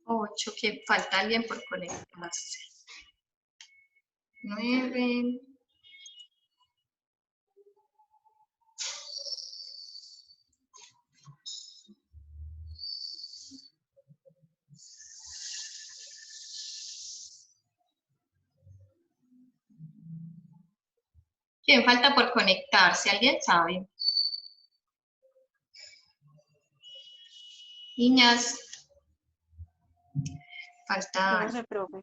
8, que falta alguien por conectarse. 9. ¿Quién falta por conectarse? ¿Alguien sabe? Niñas, falta. No sé, profe.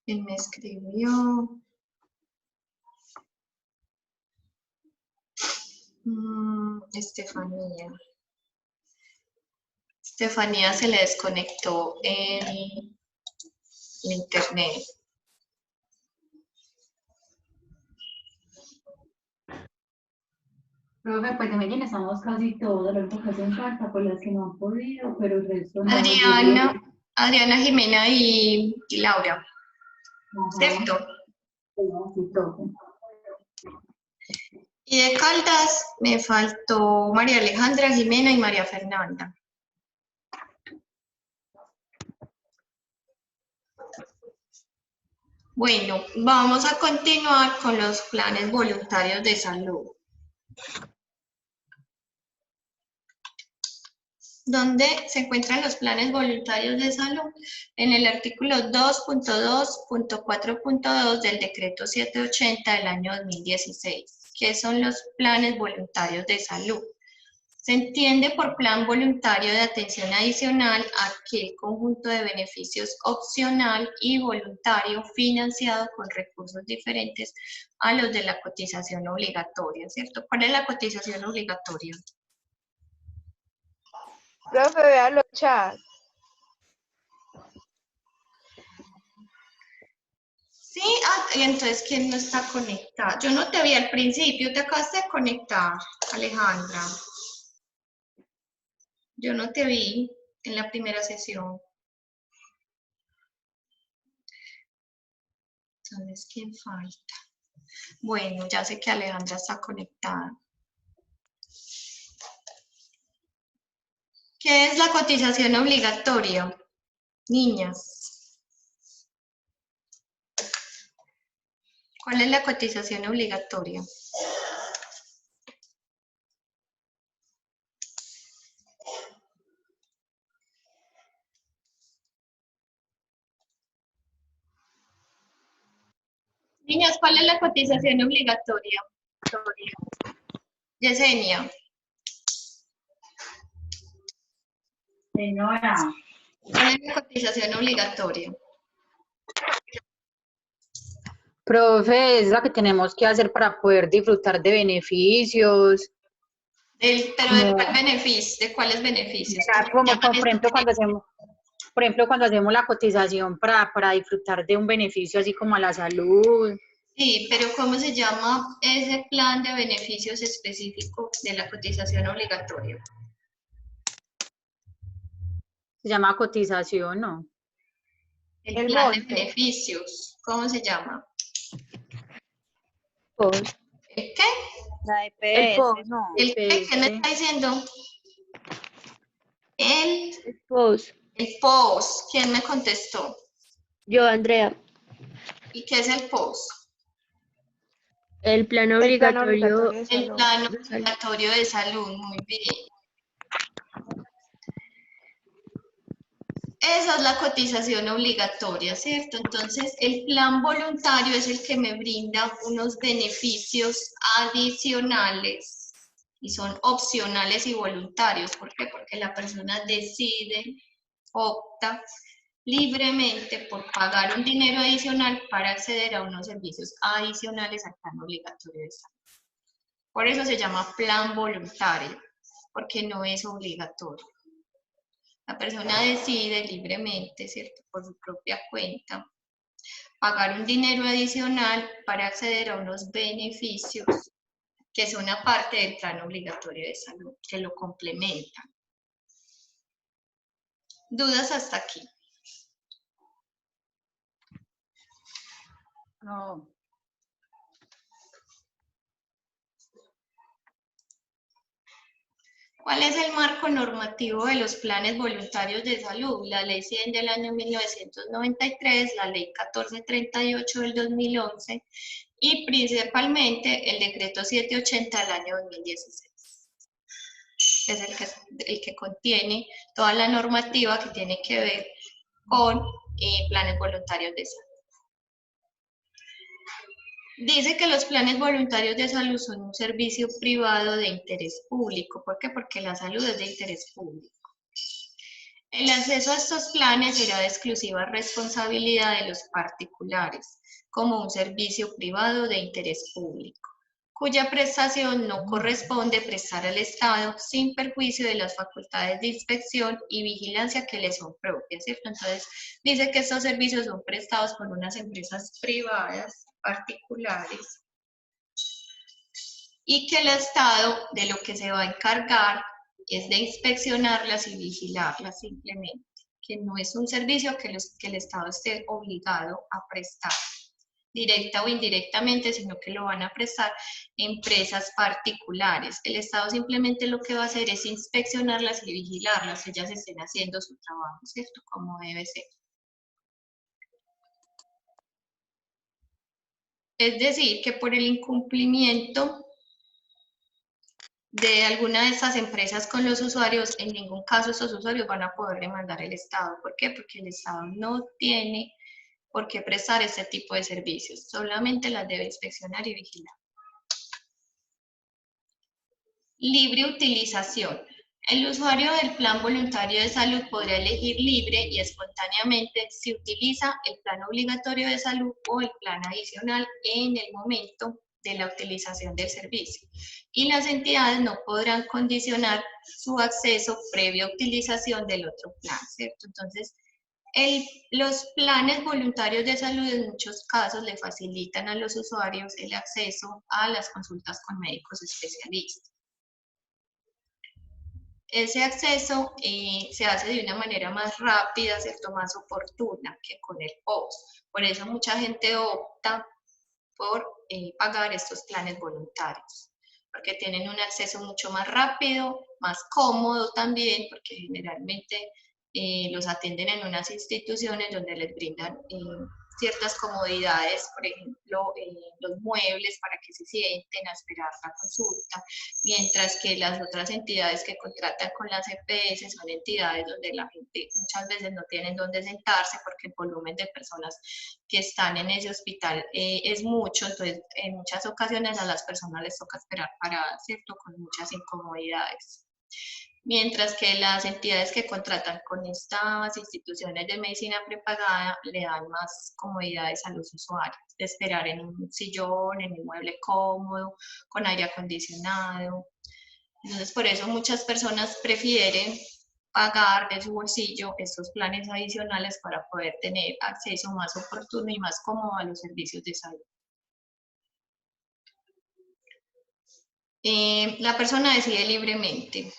¿Quién me escribió? Estefanía. Estefanía se le desconectó el internet. Profe, pues de Medellín estamos casi todos, lo único que hacen falta por las que no han podido, pero el resto no. Adriana, Jimena y Laura. ¿Cierto? Sí, profe. Y de Caldas me faltó María Alejandra, Jimena y María Fernanda. Bueno, vamos a continuar con los planes voluntarios de salud. ¿Dónde se encuentran los planes voluntarios de salud? En el artículo 2.2.4.2 del decreto 780 del año 2016. ¿Qué son los planes voluntarios de salud? Se entiende por plan voluntario de atención adicional aquel conjunto de beneficios opcional y voluntario financiado con recursos diferentes a los de la cotización obligatoria, ¿cierto? ¿Cuál es la cotización obligatoria? Profe, vea los chats. Sí, y entonces, ¿quién no está conectado? Yo no te vi al principio, te acabas de conectar, Alejandra. Yo no te vi en la primera sesión. Entonces, ¿quién falta? Bueno, ya sé que Alejandra está conectada. ¿Qué es la cotización obligatoria? Niñas. ¿Cuál es la cotización obligatoria? Niñas, ¿cuál es la cotización obligatoria? Yesenia. Señora. ¿Cuál es la cotización obligatoria? Profe, es la que tenemos que hacer para poder disfrutar de beneficios. Pero ¿de cuál beneficio? ¿De cuáles beneficios? Como por ejemplo, cuando hacemos la cotización para disfrutar de un beneficio así como a la salud. Sí, pero ¿cómo se llama ese plan de beneficios específico de la cotización obligatoria? Se llama cotización, ¿no? El El plan de monto. beneficios, ¿cómo se llama? POS. ¿El qué? La EPS, no. ¿El qué? ¿Qué me está diciendo? El POS. POS. ¿Quién me contestó? Yo, Andrea. ¿Y qué es el POS? El plan obligatorio. El plan obligatorio de salud, muy bien. Esa es la cotización obligatoria, ¿cierto? Entonces, el plan voluntario es el que me brinda unos beneficios adicionales y son opcionales y voluntarios. ¿Por qué? Porque la persona decide, opta libremente por pagar un dinero adicional para acceder a unos servicios adicionales al plan obligatorio de salud. Por eso se llama plan voluntario, porque no es obligatorio. La persona decide libremente, ¿cierto? Por su propia cuenta, pagar un dinero adicional para acceder a unos beneficios que son aparte del plan obligatorio de salud, que lo complementan. ¿Dudas hasta aquí? No. ¿Cuál es el marco normativo de los planes voluntarios de salud? La Ley 100 del año 1993, la Ley 1438 del 2011 y principalmente el Decreto 780 del año 2016. Es el que contiene toda la normativa que tiene que ver con planes voluntarios de salud. Dice que los planes voluntarios de salud son un servicio privado de interés público. ¿Por qué? Porque la salud es de interés público. El acceso a estos planes será de exclusiva responsabilidad de los particulares, como un servicio privado de interés público, cuya prestación no corresponde prestar al Estado sin perjuicio de las facultades de inspección y vigilancia que le son propias, ¿cierto? Entonces, dice que estos servicios son prestados por unas empresas privadas particulares y que el Estado de lo que se va a encargar es de inspeccionarlas y vigilarlas simplemente, que no es un servicio que el Estado esté obligado a prestar directa o indirectamente, sino que lo van a prestar empresas particulares. El Estado simplemente lo que va a hacer es inspeccionarlas y vigilarlas, ellas estén haciendo su trabajo, ¿cierto? Como debe ser. Es decir, que por el incumplimiento de alguna de estas empresas con los usuarios, en ningún caso estos usuarios van a poder demandar al Estado. ¿Por qué? Porque el Estado no tiene por qué prestar este tipo de servicios, solamente las debe inspeccionar y vigilar. Libre utilización. El usuario del plan voluntario de salud podrá elegir libre y espontáneamente si utiliza el plan obligatorio de salud o el plan adicional en el momento de la utilización del servicio. Y las entidades no podrán condicionar su acceso previa utilización del otro plan, ¿cierto? Entonces, los planes voluntarios de salud en muchos casos le facilitan a los usuarios el acceso a las consultas con médicos especialistas. Ese acceso se hace de una manera más rápida, ¿cierto? Más oportuna que con el POS. Por eso mucha gente opta por pagar estos planes voluntarios, porque tienen un acceso mucho más rápido, más cómodo también, porque generalmente los atienden en unas instituciones donde les brindan ciertas comodidades, por ejemplo, los muebles para que se sienten a esperar la consulta, mientras que las otras entidades que contratan con las EPS son entidades donde la gente muchas veces no tienen dónde sentarse porque el volumen de personas que están en ese hospital es mucho, entonces en muchas ocasiones a las personas les toca esperar paradas, ¿cierto? Con muchas incomodidades. Mientras que las entidades que contratan con estas instituciones de medicina prepagada le dan más comodidades a los usuarios, de esperar en un sillón, en un mueble cómodo, con aire acondicionado. Entonces, por eso muchas personas prefieren pagar de su bolsillo estos planes adicionales para poder tener acceso más oportuno y más cómodo a los servicios de salud. La persona decide libremente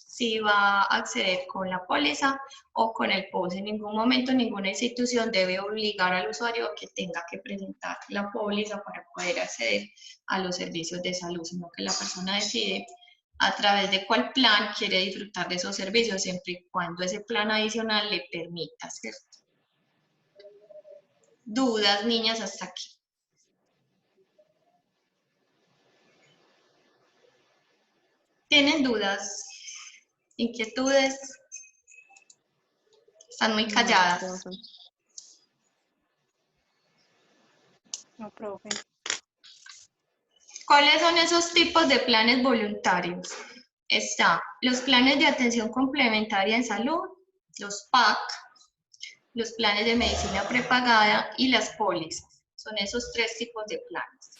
si va a acceder con la póliza o con el POS. En ningún momento ninguna institución debe obligar al usuario a que tenga que presentar la póliza para poder acceder a los servicios de salud, sino que la persona decide a través de cuál plan quiere disfrutar de esos servicios, siempre y cuando ese plan adicional le permita, ¿cierto? ¿Dudas, niñas, hasta aquí? ¿Tienen dudas? ¿Inquietudes? Están muy calladas. No, profe. ¿Cuáles son esos tipos de planes voluntarios? Está los planes de atención complementaria en salud, los PAC, los planes de medicina prepagada y las pólizas. Son esos tres tipos de planes.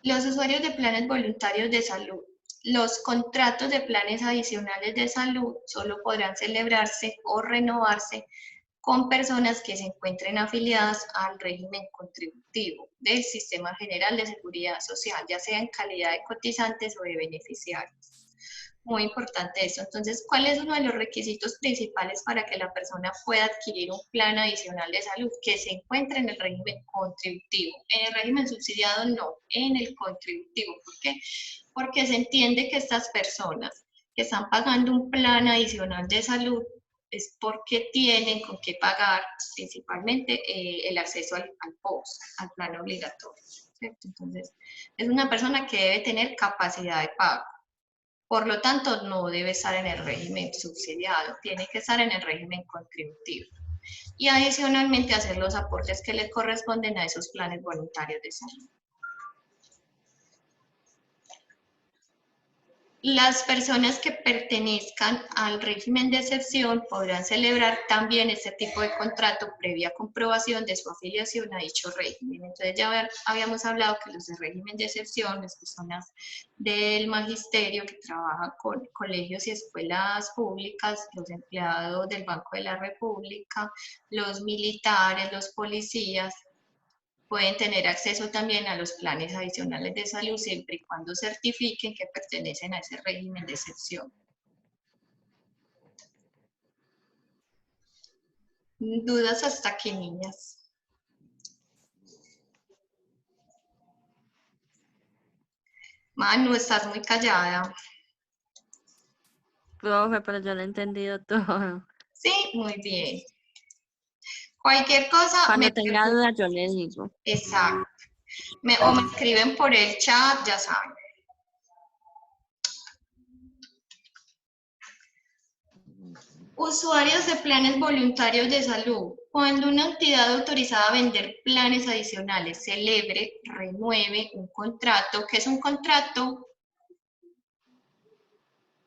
Los usuarios de planes voluntarios de salud. Los contratos de planes adicionales de salud solo podrán celebrarse o renovarse con personas que se encuentren afiliadas al régimen contributivo del Sistema General de Seguridad Social, ya sea en calidad de cotizantes o de beneficiarios. Muy importante eso. Entonces, ¿cuál es uno de los requisitos principales para que la persona pueda adquirir un plan adicional de salud? Que se encuentre en el régimen contributivo. En el régimen subsidiado no, en el contributivo. ¿Por qué? Porque se entiende que estas personas que están pagando un plan adicional de salud es porque tienen con qué pagar principalmente el acceso al POS, al plan obligatorio, ¿cierto? Entonces, es una persona que debe tener capacidad de pago. Por lo tanto, no debe estar en el régimen subsidiado, tiene que estar en el régimen contributivo. Y adicionalmente hacer los aportes que le corresponden a esos planes voluntarios de salud. Las personas que pertenezcan al régimen de excepción podrán celebrar también este tipo de contrato previa comprobación de su afiliación a dicho régimen. Entonces ya habíamos hablado que los de régimen de excepción, las personas del magisterio que trabajan con colegios y escuelas públicas, los empleados del Banco de la República, los militares, los policías, pueden tener acceso también a los planes adicionales de salud siempre y cuando certifiquen que pertenecen a ese régimen de excepción. ¿Dudas hasta aquí, niñas? Manu, estás muy callada. Profe, pero yo lo he entendido todo. Sí, muy bien. Cualquier cosa Cuando tenga dudas yo le digo. Exacto. O me escriben por el chat, ya saben. Usuarios de planes voluntarios de salud. Cuando una entidad autorizada a vender planes adicionales celebre, renueve un contrato. ¿Qué es un contrato?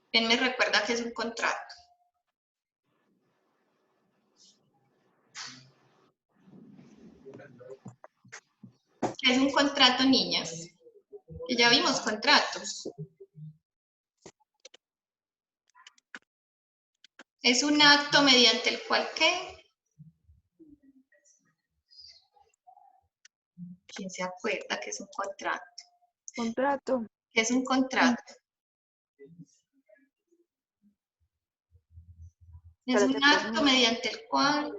¿Quién me recuerda qué es un contrato? ¿Qué es un contrato, niñas? Que ya vimos contratos. Es un acto mediante el cual, ¿qué? ¿Quién se acuerda que es un contrato? Contrato. ¿Qué es un contrato? Es un acto mediante el cual,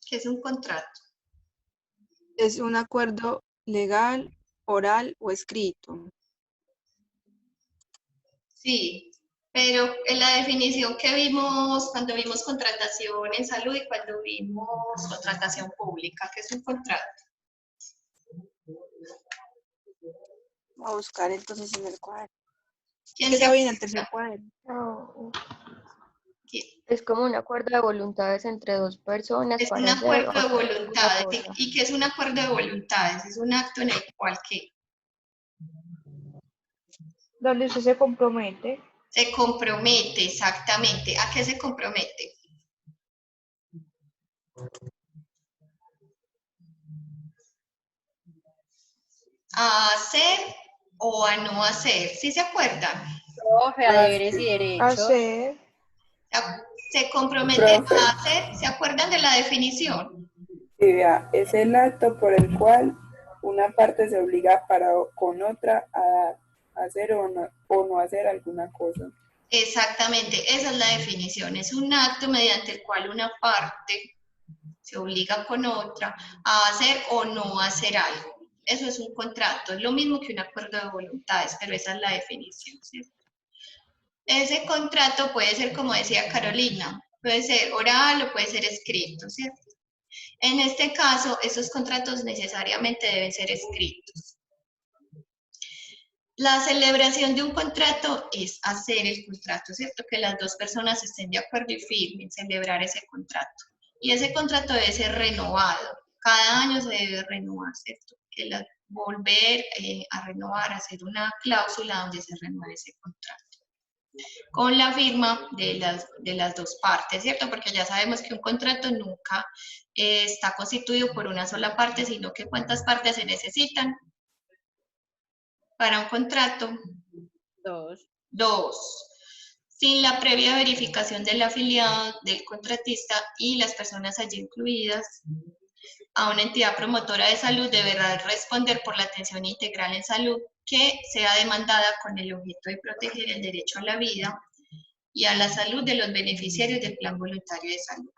¿qué es un contrato? Es un acuerdo legal, oral o escrito. Sí, pero en la definición que vimos cuando vimos contratación en salud y cuando vimos contratación pública, ¿qué es un contrato? Voy a buscar entonces en el cuaderno. ¿Quién Que se ya viene el acuerda? tercer cuaderno. Es como un acuerdo de voluntades entre dos personas Es un para hacer acuerdo de una voluntades. cosa. ¿Y qué es un acuerdo de voluntades? Es un acto en el cual ¿qué? Donde usted se compromete. Se compromete, exactamente. ¿A qué se compromete? ¿A hacer o a no hacer? ¿Sí se acuerdan? Profe, a deberes y derechos. Hacer. Se compromete Profe. a hacer. ¿Se acuerdan de la definición? Sí, vea, es el acto por el cual una parte se obliga con otra a hacer o no hacer alguna cosa. Exactamente, esa es la definición. Es un acto mediante el cual una parte se obliga con otra a hacer o no hacer algo. Eso es un contrato, es lo mismo que un acuerdo de voluntades, pero esa es la definición, ¿cierto? Ese contrato puede ser, como decía Carolina, puede ser oral o puede ser escrito, ¿cierto? En este caso, esos contratos necesariamente deben ser escritos. La celebración de un contrato es hacer el contrato, ¿cierto? Que las dos personas estén de acuerdo y firmen, celebrar ese contrato. Y ese contrato debe ser renovado. Cada año se debe renovar, ¿cierto? Volver a renovar, hacer una cláusula donde se renueve ese contrato. Con la firma de las dos partes, ¿cierto? Porque ya sabemos que un contrato nunca está constituido por una sola parte, sino que ¿cuántas partes se necesitan para un contrato? Dos. Dos. sin la previa verificación del afiliado, del contratista y las personas allí incluidas, a una entidad promotora de salud deberá responder por la atención integral en salud que sea demandada con el objeto de proteger el derecho a la vida y a la salud de los beneficiarios del plan voluntario de salud.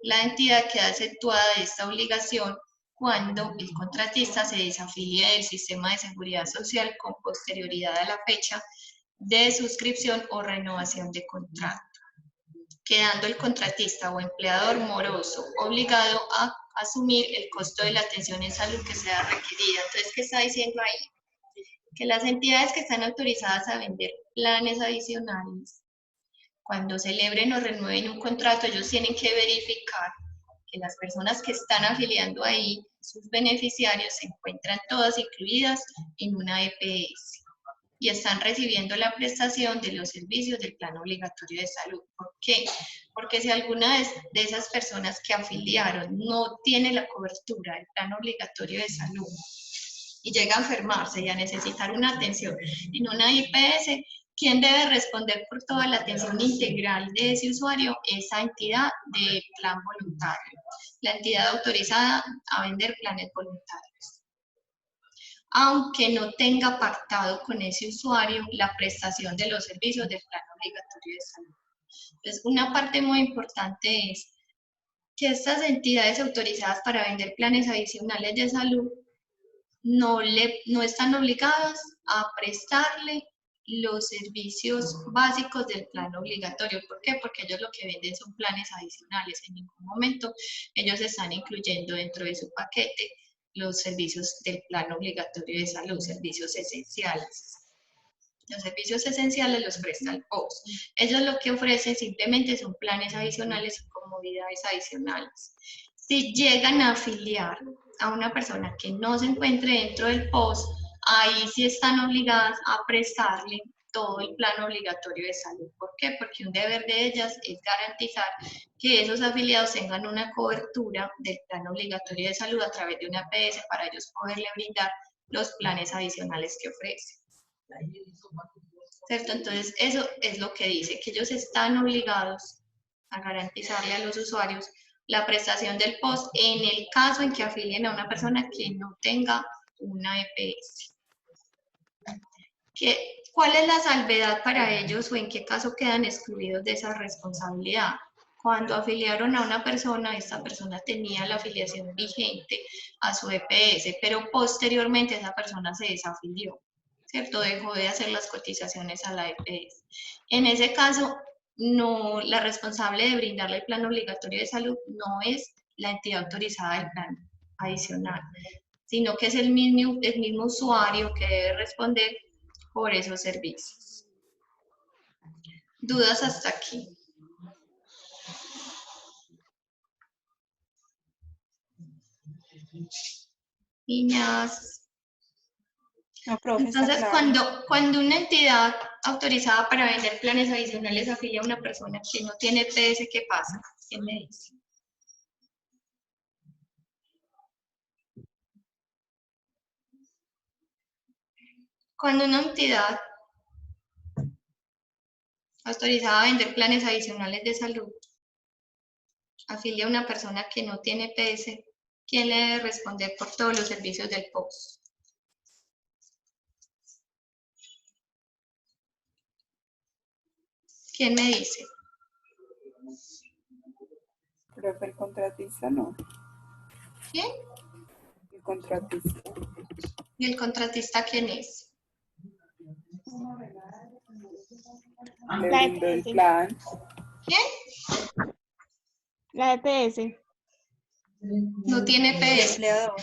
La entidad queda exceptuada de esta obligación cuando el contratista se desafilie del sistema de seguridad social con posterioridad a la fecha de suscripción o renovación de contrato, quedando el contratista o empleador moroso obligado a asumir el costo de la atención en salud que sea requerida. Entonces, ¿qué está diciendo ahí? Que las entidades que están autorizadas a vender planes adicionales, cuando celebren o renueven un contrato, ellos tienen que verificar que las personas que están afiliando ahí, sus beneficiarios, se encuentran todas incluidas en una EPS y están recibiendo la prestación de los servicios del plan obligatorio de salud. ¿Por qué? Porque si alguna de esas personas que afiliaron no tiene la cobertura del plan obligatorio de salud y llega a enfermarse y a necesitar una atención en una IPS, ¿quién debe responder por toda la atención integral de ese usuario? Esa entidad de plan voluntario, la entidad autorizada a vender planes voluntarios, aunque no tenga pactado con ese usuario la prestación de los servicios del plan obligatorio de salud. Entonces, una parte muy importante es que estas entidades autorizadas para vender planes adicionales de salud no están obligadas a prestarle los servicios básicos del plan obligatorio. ¿Por qué? Porque ellos lo que venden son planes adicionales. En ningún momento ellos están incluyendo dentro de su paquete los servicios del plan obligatorio de salud, servicios esenciales. Los servicios esenciales los presta el POS. Ellos lo que ofrecen simplemente son planes adicionales y comodidades adicionales. Si llegan a afiliar a una persona que no se encuentre dentro del POS, ahí sí están obligadas a prestarle todo el plan obligatorio de salud. ¿Por qué? Porque un deber de ellas es garantizar que esos afiliados tengan una cobertura del plan obligatorio de salud a través de una APS para ellos poderle brindar los planes adicionales que ofrecen. ¿Cierto? Entonces, eso es lo que dice, que ellos están obligados a garantizarle a los usuarios la prestación del POS en el caso en que afilien a una persona que no tenga una EPS. ¿Cuál es la salvedad para ellos o en qué caso quedan excluidos de esa responsabilidad? Cuando afiliaron a una persona, esta persona tenía la afiliación vigente a su EPS, pero posteriormente esa persona se desafilió, ¿cierto? Dejó de hacer las cotizaciones a la EPS. En ese caso, no, la responsable de brindarle el plan obligatorio de salud no es la entidad autorizada del plan adicional, sino que es el mismo usuario que debe responder por esos servicios. ¿Dudas hasta aquí? Niñas. No, profe, está Entonces, claro. cuando una entidad autorizada para vender planes adicionales afilia a una persona que no tiene PS, ¿qué pasa? ¿Quién me dice? Cuando una entidad autorizada a vender planes adicionales de salud afilia a una persona que no tiene PS, ¿quién le debe responder por todos los servicios del POS? ¿Quién me dice? Pero el contratista no. ¿Quién? El contratista. ¿Y el contratista quién es? Le La brindó el EPS. plan. ¿Quién? La EPS. No tiene El PS. empleador.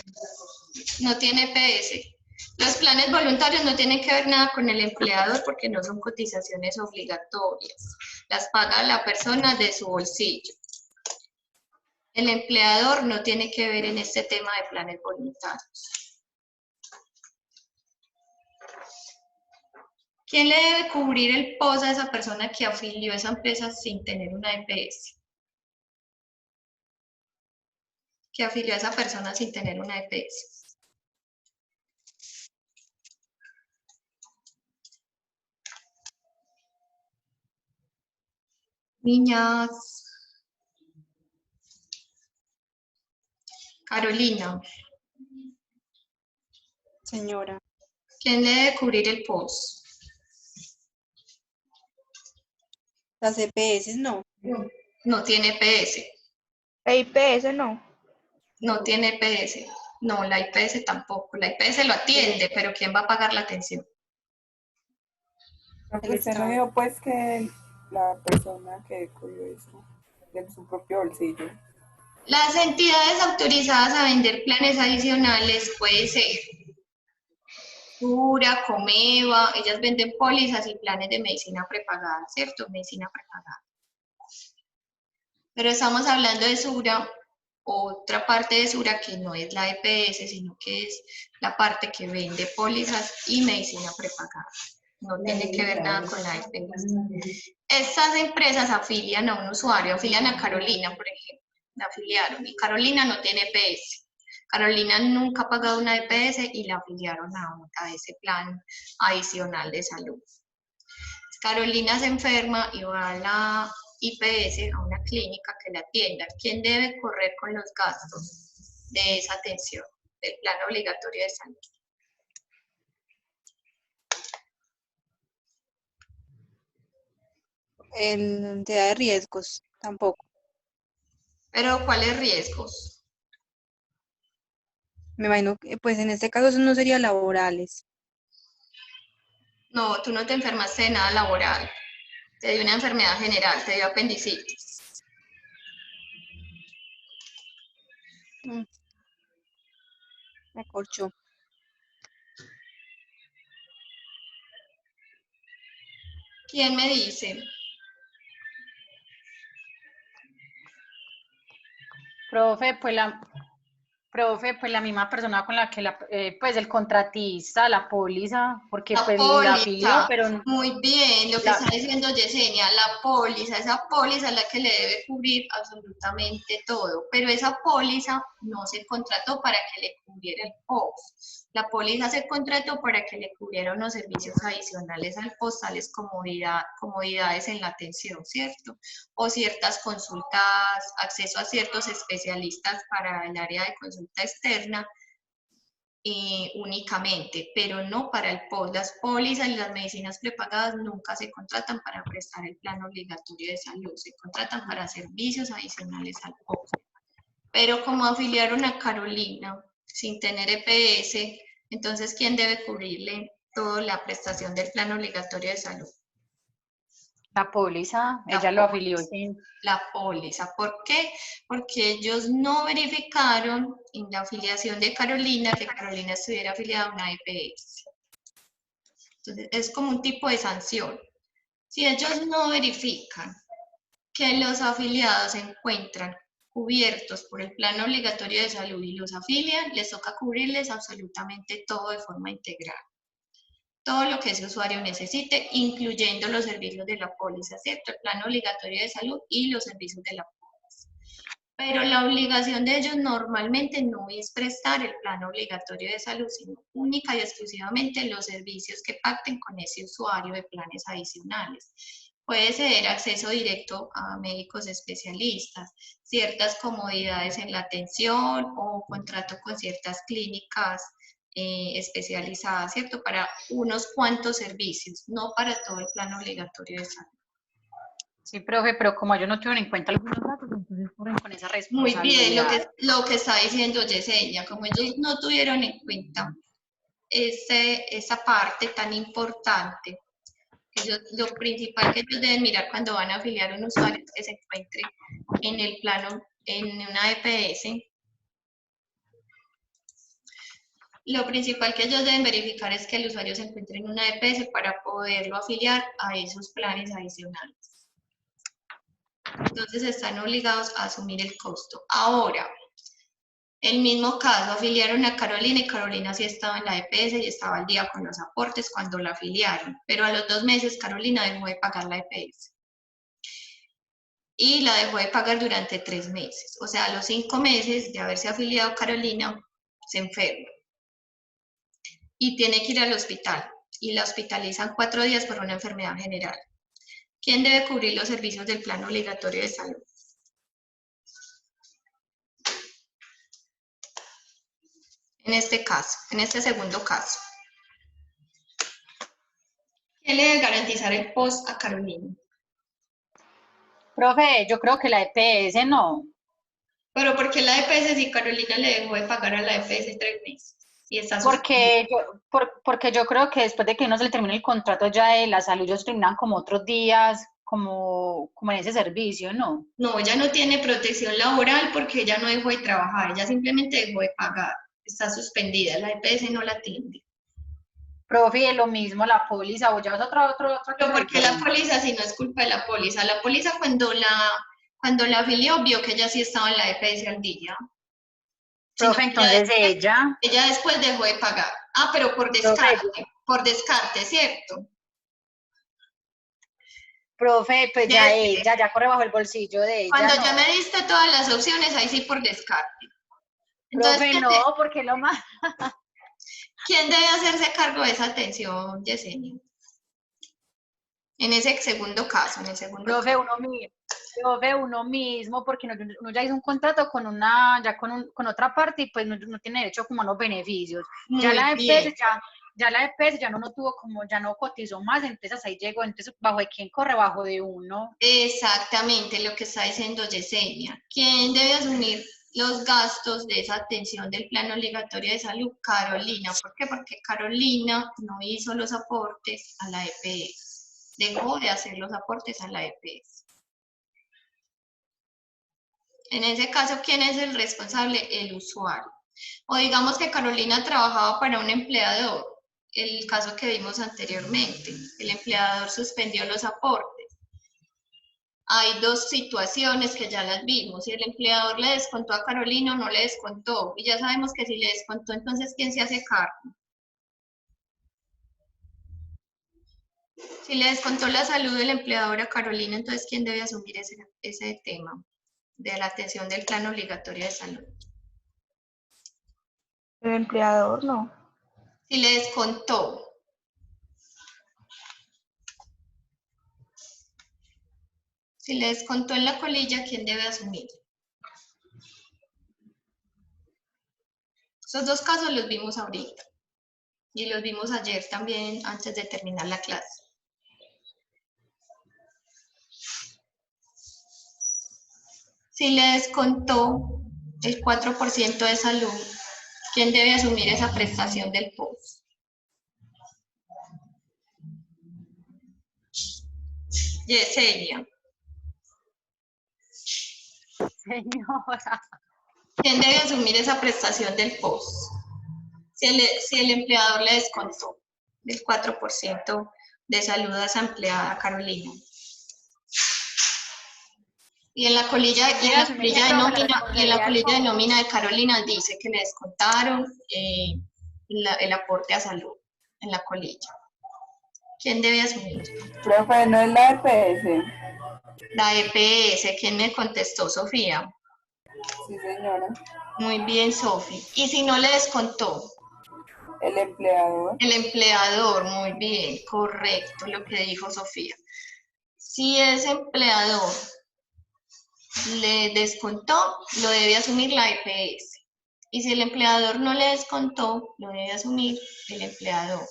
No tiene PS. Los planes voluntarios no tienen que ver nada con el empleador porque no son cotizaciones obligatorias. Las paga la persona de su bolsillo. El empleador no tiene que ver en este tema de planes voluntarios. ¿Quién le debe cubrir el POS a esa persona que afilió a esa empresa sin tener una EPS? Que afilió a esa persona sin tener una EPS. Niñas. Carolina, Señora, ¿quién le debe cubrir el POS? las EPS no. No tiene PS. IPS no. No tiene PS. No, la IPS tampoco. La IPS lo atiende, pero ¿quién va a pagar la atención? Profe, usted no dijo pues que la persona que cubrió eso de su propio bolsillo. Las entidades autorizadas a vender planes adicionales puede ser Sura, Comeva, ellas venden pólizas y planes de medicina prepagada, ¿cierto? Medicina prepagada. Pero estamos hablando de Sura, otra parte de Sura que no es la EPS, sino que es la parte que vende pólizas y medicina prepagada. No tiene que ver nada con la EPS. Estas empresas afilian a un usuario, afilian a Carolina, por ejemplo, la afiliaron, y Carolina no tiene EPS. Carolina nunca ha pagado una EPS y la afiliaron a ese plan adicional de salud. Carolina se enferma y va a la IPS, a una clínica que la atienda. ¿Quién debe correr con los gastos de esa atención, del plan obligatorio de salud? El entidad de riesgos tampoco. Pero, ¿cuáles riesgos? Me imagino que, pues en este caso eso no sería laborales. No, tú no te enfermaste de nada laboral. Te dio una enfermedad general, te dio apendicitis. Me corchó. ¿Quién me dice? Profe, pues la misma persona con la que pues el contratista, la póliza, porque La pues la afilió, póliza, pero muy bien, lo que está diciendo Yesenia, la póliza, esa póliza es la que le debe cubrir absolutamente todo, pero esa póliza no se contrató para que le cubriera el POS. La póliza se contrató para que le cubriera unos servicios adicionales al POS, tales comodidades en la atención, ¿cierto? O ciertas consultas, acceso a ciertos especialistas para el área de consulta externa, únicamente, pero no para el POS. Las pólizas y las medicinas prepagadas nunca se contratan para prestar el plan obligatorio de salud, se contratan para servicios adicionales al POS. Pero como afiliaron a Carolina sin tener EPS, entonces ¿quién debe cubrirle toda la prestación del plan obligatorio de salud? la póliza, La ella lo póliza. afilió sin... La póliza. ¿Por qué? Porque ellos no verificaron en la afiliación de Carolina que Carolina estuviera afiliada a una EPS. Entonces, es como un tipo de sanción. Si ellos no verifican que los afiliados se encuentran cubiertos por el plan obligatorio de salud y los afilian, les toca cubrirles absolutamente todo de forma integral. Todo lo que ese usuario necesite, incluyendo los servicios de la póliza, ¿cierto? El plan obligatorio de salud y los servicios de la póliza. Pero la obligación de ellos normalmente no es prestar el plan obligatorio de salud, sino única y exclusivamente los servicios que pacten con ese usuario de planes adicionales. Puede ser acceso directo a médicos especialistas, ciertas comodidades en la atención o contrato con ciertas clínicas especializadas, ¿cierto? Para unos cuantos servicios, no para todo el plan obligatorio de salud. Sí, profe, pero como ellos no tuvieron en cuenta algunos datos, entonces corren con esa Muy bien, responsabilidad. lo que está diciendo Yesenia, como ellos no tuvieron en cuenta esa parte tan importante, lo principal que ellos deben mirar cuando van a afiliar a un usuario es que se encuentre en el plano, en una EPS. Lo principal que ellos deben verificar es que el usuario se encuentre en una EPS para poderlo afiliar a esos planes adicionales. Entonces están obligados a asumir el costo. Ahora, el mismo caso, afiliaron a Carolina y Carolina sí estaba en la EPS y estaba al día con los aportes cuando la afiliaron, pero a los 2 meses Carolina dejó de pagar la EPS. Y la dejó de pagar durante 3 meses. O sea, a los 5 meses de haberse afiliado Carolina, se enferma. Y tiene que ir al hospital. Y la hospitalizan 4 días por una enfermedad general. ¿Quién debe cubrir los servicios del plan obligatorio de salud? En este caso, en este segundo caso. ¿Quién le debe garantizar el post a Carolina? Profe, yo creo que la EPS no. Pero ¿por qué la EPS si Carolina le dejó de pagar a la EPS 3 meses? Y está Porque yo creo que después de que uno se le termine el contrato ya de la salud, ellos terminan como otros días, como en ese servicio, ¿no? No, ella no tiene protección laboral porque ella no dejó de trabajar, ella simplemente dejó de pagar. Está suspendida, la EPS no la atiende. Profe, lo mismo la póliza, o ya es otra Pero cosa ¿por qué la diferente. póliza si no es culpa de la póliza? La póliza cuando la afilió vio que ella sí estaba en la EPS al día. Sino Profe, que entonces ella después dejó de pagar. Ah, pero profe, por descarte, ¿cierto? profe, pues ya Yes. ella, ya corre bajo el bolsillo de ella, Cuando ¿no? ya me diste todas las opciones, ahí sí por descarte. Entonces, Profe, no, porque lo más... ¿quién debe hacerse cargo de esa atención, Yesenia? En ese segundo caso, en el segundo Profe, caso. uno mismo, porque uno ya hizo un contrato con con otra parte y pues no tiene derecho como a los beneficios. Ya Muy la bien. EPS, ya la EPS ya no tuvo como, ya no cotizó más, entonces ahí llegó, entonces bajo de quién corre, bajo de uno. Exactamente lo que está diciendo Yesenia. ¿Quién debe asumir los gastos de esa atención del plan obligatorio de salud? Carolina. ¿Por qué? Porque Carolina no hizo los aportes a la EPS. Dejó de hacer los aportes a la EPS. En ese caso, ¿quién es el responsable? El usuario. O digamos que Carolina trabajaba para un empleador, el caso que vimos anteriormente. El empleador suspendió los aportes. Hay dos situaciones que ya las vimos. Si el empleador le descontó a Carolina o no le descontó. Y ya sabemos que si le descontó, entonces ¿quién se hace cargo? Si le descontó la salud del empleador a Carolina, entonces ¿quién debe asumir ese tema de la atención del plan obligatorio de salud? El empleador no. Si le descontó. Si le descontó en la colilla, ¿quién debe asumir? Esos dos casos los vimos ahorita. Y los vimos ayer también antes de terminar la clase. Si le descontó el 4% de salud, ¿quién debe asumir esa prestación del POS? Yesenia. Señora. ¿Quién debe asumir esa prestación del POS? Si el empleador le descontó el 4% de salud a esa empleada, Carolina. Y en la colilla, de nómina de Carolina dice que le descontaron el aporte a salud en la colilla. ¿Quién debe asumir? Profe, no es la EPS. La EPS. ¿Quién me contestó? Sofía. Sí, señora. Muy bien, Sofía. ¿Y si no le descontó? El empleador. El empleador. Muy bien, correcto lo que dijo Sofía. Si ese empleador le descontó, lo debe asumir la EPS. Y si el empleador no le descontó, lo debe asumir el empleador,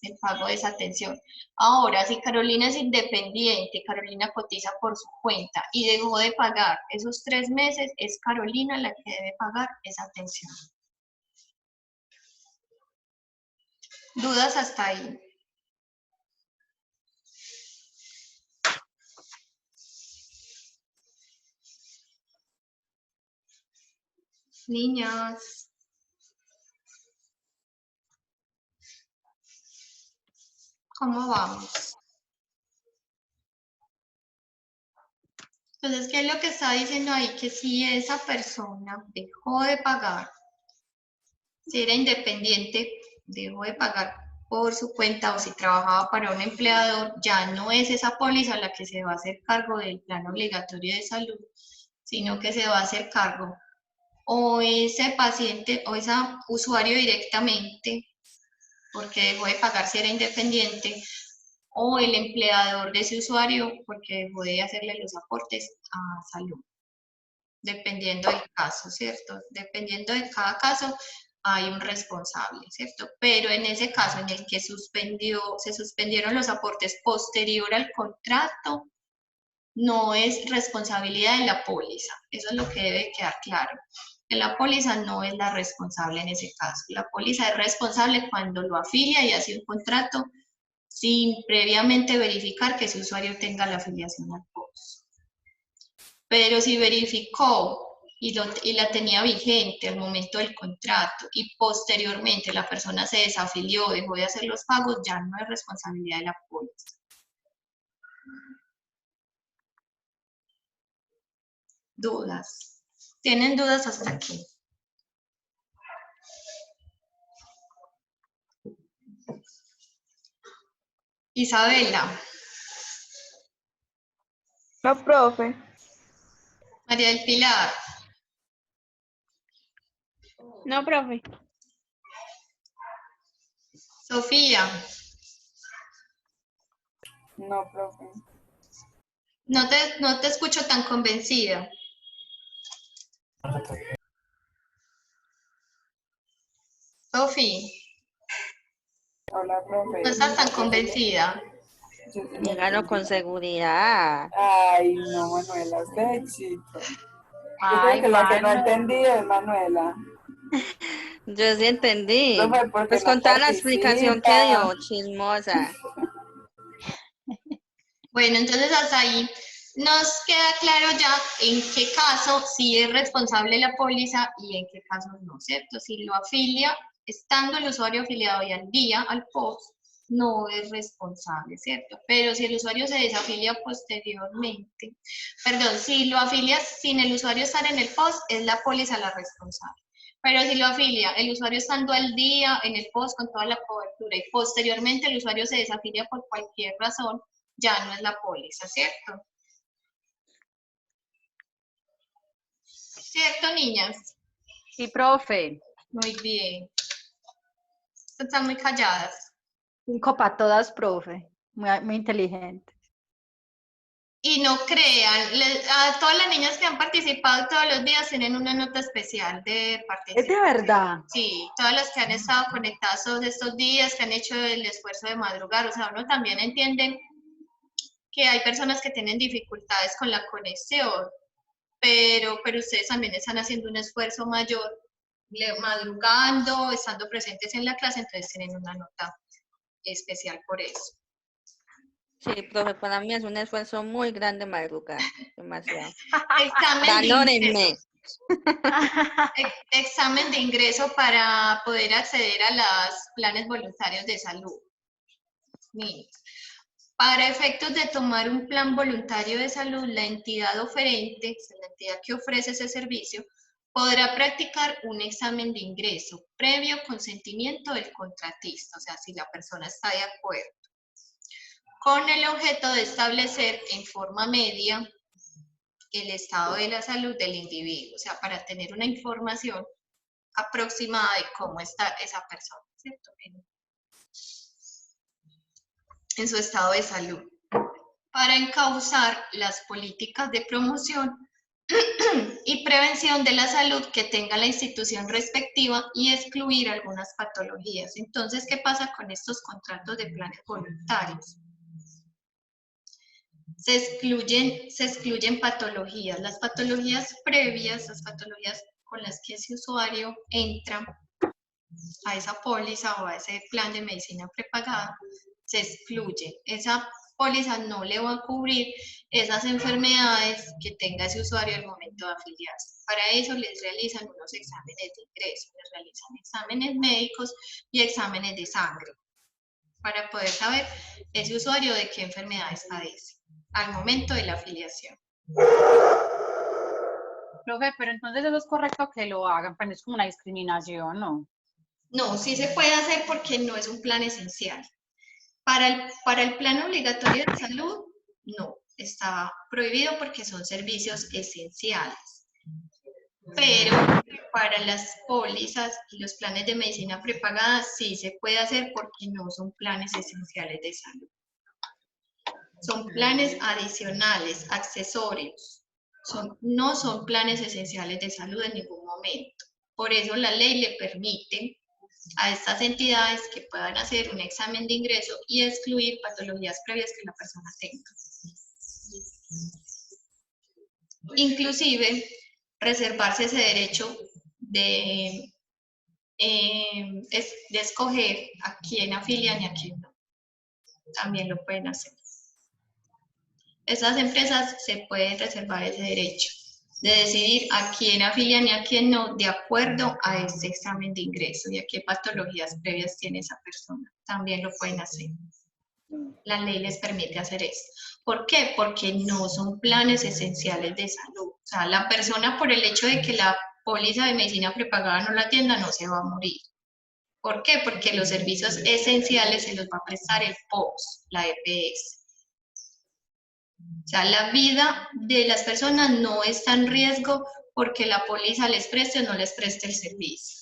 el pago de esa atención. Ahora, si Carolina es independiente, Carolina cotiza por su cuenta y dejó de pagar esos 3 meses, es Carolina la que debe pagar esa atención. ¿Dudas hasta ahí? Niñas. ¿Cómo vamos? Entonces, ¿qué es lo que está diciendo ahí? Que si esa persona dejó de pagar, si era independiente, dejó de pagar por su cuenta o si trabajaba para un empleador, ya no es esa póliza la que se va a hacer cargo del plan obligatorio de salud, sino que se va a hacer cargo o ese paciente o ese usuario directamente, porque dejó de pagar si era independiente, o el empleador de ese usuario porque dejó de hacerle los aportes a salud. Dependiendo del caso, ¿cierto? Dependiendo de cada caso hay un responsable, ¿cierto? Pero en ese caso en el que se suspendieron los aportes posterior al contrato, no es responsabilidad de la póliza. Eso es lo que debe quedar claro. Que la póliza no es la responsable en ese caso. La póliza es responsable cuando lo afilia y hace un contrato sin previamente verificar que ese usuario tenga la afiliación al POS. Pero si verificó y la tenía vigente al momento del contrato y posteriormente la persona se desafilió, dejó de hacer los pagos, ya no es responsabilidad de la póliza. ¿Dudas? ¿Tienen dudas hasta aquí? Isabela. No, profe. María del Pilar. No, profe. Sofía. No, profe. No te escucho tan convencida. Sofi, Hola, profe. no estás tan convencida. Yo sí Dígalo con entendí. seguridad. Ay, no, Manuela, usted éxito. Yo creo Ay, que la que no ha Manu. entendido es Manuela. Yo sí entendí. Profe, porque Pues no con toda la explicación que participa. dio, chismosa. Bueno, entonces hasta ahí nos queda claro ya en qué caso sí es responsable la póliza y en qué caso no, ¿cierto? Si lo afilia, estando el usuario afiliado y al día al POS, no es responsable, ¿cierto? Pero si el usuario se desafilia posteriormente, perdón, si lo afilia sin el usuario estar en el POS, es la póliza la responsable. Pero si lo afilia el usuario estando al día en el POS con toda la cobertura y posteriormente el usuario se desafilia por cualquier razón, ya no es la póliza, ¿cierto? ¿Cierto, niñas? Sí, profe. Muy bien. Están muy calladas. 5 para todas, profe. Muy inteligente. Y no crean, a todas las niñas que han participado todos los días tienen una nota especial de participación. ¿Es de verdad? Sí, todas las que han estado conectadas todos estos días, que han hecho el esfuerzo de madrugar, o sea, uno también entiende que hay personas que tienen dificultades con la conexión, pero ustedes también están haciendo un esfuerzo mayor, madrugando, estando presentes en la clase, entonces tienen una nota especial por eso. Sí, profe, para mí es un esfuerzo muy grande madrugar. Demasiado. Examen de Valórenme. examen de ingreso para poder acceder a los planes voluntarios de salud. Miren, para efectos de tomar un plan voluntario de salud, la entidad oferente, la entidad que ofrece ese servicio, podrá practicar un examen de ingreso previo consentimiento del contratista, o sea, si la persona está de acuerdo, con el objeto de establecer en forma media el estado de la salud del individuo, o sea, para tener una información aproximada de cómo está esa persona, ¿cierto? En su estado de salud, para encauzar las políticas de promoción y prevención de la salud que tenga la institución respectiva y excluir algunas patologías. Entonces, ¿qué pasa con estos contratos de planes voluntarios? Se excluyen patologías. Las patologías previas, las patologías con las que ese usuario entra a esa póliza o a ese plan de medicina prepagada, se excluye. Esa póliza no le va a cubrir esas enfermedades que tenga ese usuario al momento de afiliarse. Para eso les realizan unos exámenes de ingreso, les realizan exámenes médicos y exámenes de sangre para poder saber ese usuario de qué enfermedades padece al momento de la afiliación. Profe, pero entonces eso es correcto que lo hagan, pero es como una discriminación, ¿no? No, sí se puede hacer porque no es un plan esencial. Para el plan obligatorio de salud, no, está prohibido porque son servicios esenciales. Pero para las pólizas y los planes de medicina prepagada sí se puede hacer porque no son planes esenciales de salud. Son planes adicionales, accesorios. No son planes esenciales de salud en ningún momento. Por eso la ley le permite a estas entidades que puedan hacer un examen de ingreso y excluir patologías previas que la persona tenga. Inclusive, reservarse ese derecho de escoger a quién afilian y a quién no. También lo pueden hacer. Estas empresas se pueden reservar ese derecho de decidir a quién afilian y a quién no, de acuerdo a este examen de ingreso y a qué patologías previas tiene esa persona. También lo pueden hacer. La ley les permite hacer esto. ¿Por qué? Porque no son planes esenciales de salud. O sea, la persona por el hecho de que la póliza de medicina prepagada no la atienda, no se va a morir. ¿Por qué? Porque los servicios esenciales se los va a prestar el POS, la EPS. O sea, la vida de las personas no está en riesgo porque la póliza les preste o no les preste el servicio.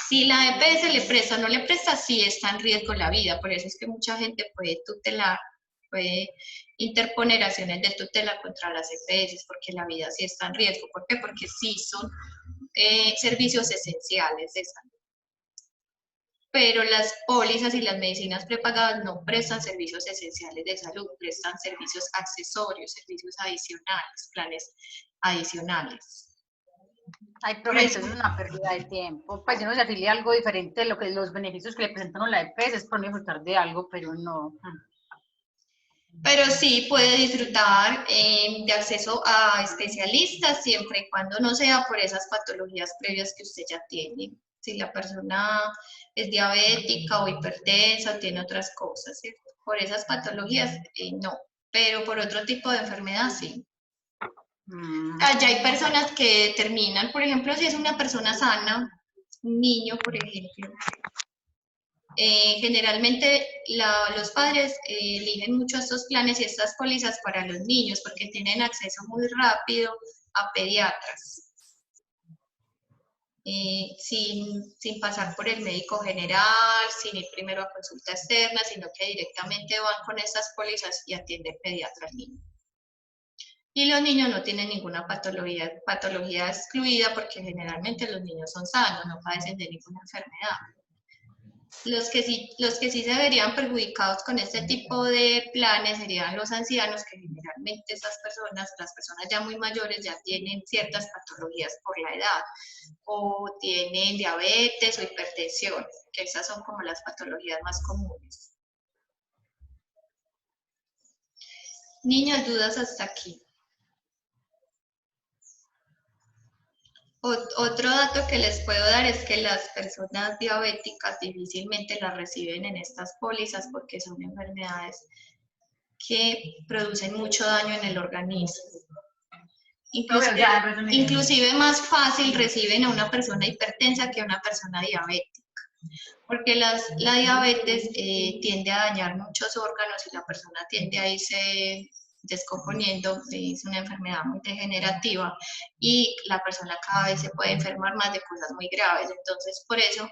Si la EPS le presta o no le presta, sí está en riesgo la vida. Por eso es que mucha gente puede tutelar, puede interponer acciones de tutela contra las EPS porque la vida sí está en riesgo. ¿Por qué? Porque sí son servicios esenciales de salud. Pero las pólizas y las medicinas prepagadas no prestan servicios esenciales de salud, prestan servicios accesorios, servicios adicionales, planes adicionales. Ay, profe, eso es una pérdida de tiempo. Pues si uno se afilia a algo diferente, lo que los beneficios que le presentan a la EPS es por disfrutar de algo, pero no. Pero sí puede disfrutar de acceso a especialistas siempre y cuando no sea por esas patologías previas que usted ya tiene. Si la persona es diabética o hipertensa o tiene otras cosas, ¿cierto? Por esas patologías no, pero por otro tipo de enfermedad sí. Ya hay personas que determinan, por ejemplo, si es una persona sana, un niño, por ejemplo, generalmente los padres eligen mucho estos planes y estas pólizas para los niños porque tienen acceso muy rápido a pediatras. Sin pasar por el médico general, sin ir primero a consulta externa, sino que directamente van con estas pólizas y atienden pediatra al niño. Y los niños no tienen ninguna patología excluida porque generalmente los niños son sanos, no padecen de ninguna enfermedad. Los que sí se verían perjudicados con este tipo de planes serían los ancianos, que generalmente las personas ya muy mayores ya tienen ciertas patologías por la edad, o tienen diabetes o hipertensión, que esas son como las patologías más comunes. Niñas, dudas hasta aquí. Otro dato que les puedo dar es que las personas diabéticas difícilmente las reciben en estas pólizas porque son enfermedades que producen mucho daño en el organismo. Inclusive más fácil reciben a una persona hipertensa que a una persona diabética, porque la diabetes tiende a dañar muchos órganos y la persona tiende a irse descomponiendo, es una enfermedad muy degenerativa y la persona cada vez se puede enfermar más de cosas muy graves. Entonces, por eso,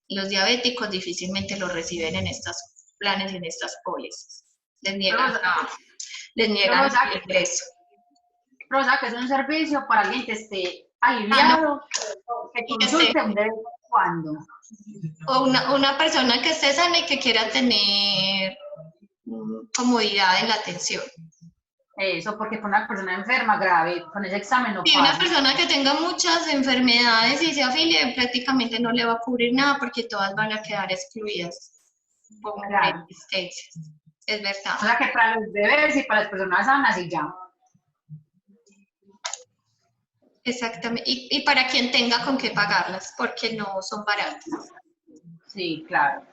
los diabéticos difícilmente lo reciben en estos planes, en estas pólizas. Les niegan el ingreso. Pero o sea, que es un servicio para alguien que esté aliviado, que consulte de vez en cuando. O una persona que esté sana y que quiera tener comodidad en la atención. Eso, porque con una persona enferma grave, con ese examen no Y pasa. una persona que tenga muchas enfermedades y se afilie, prácticamente no le va a cubrir nada porque todas van a quedar excluidas por existencias. Es verdad. O sea, que para los bebés y para las personas sanas y ya. Exactamente. Y para quien tenga con qué pagarlas, porque no son baratas. Sí, claro.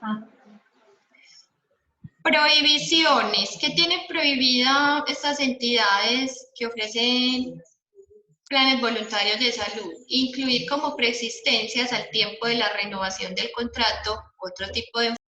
Prohibiciones. ¿Qué tienen prohibida estas entidades que ofrecen planes voluntarios de salud? Incluir como preexistencias al tiempo de la renovación del contrato otro tipo de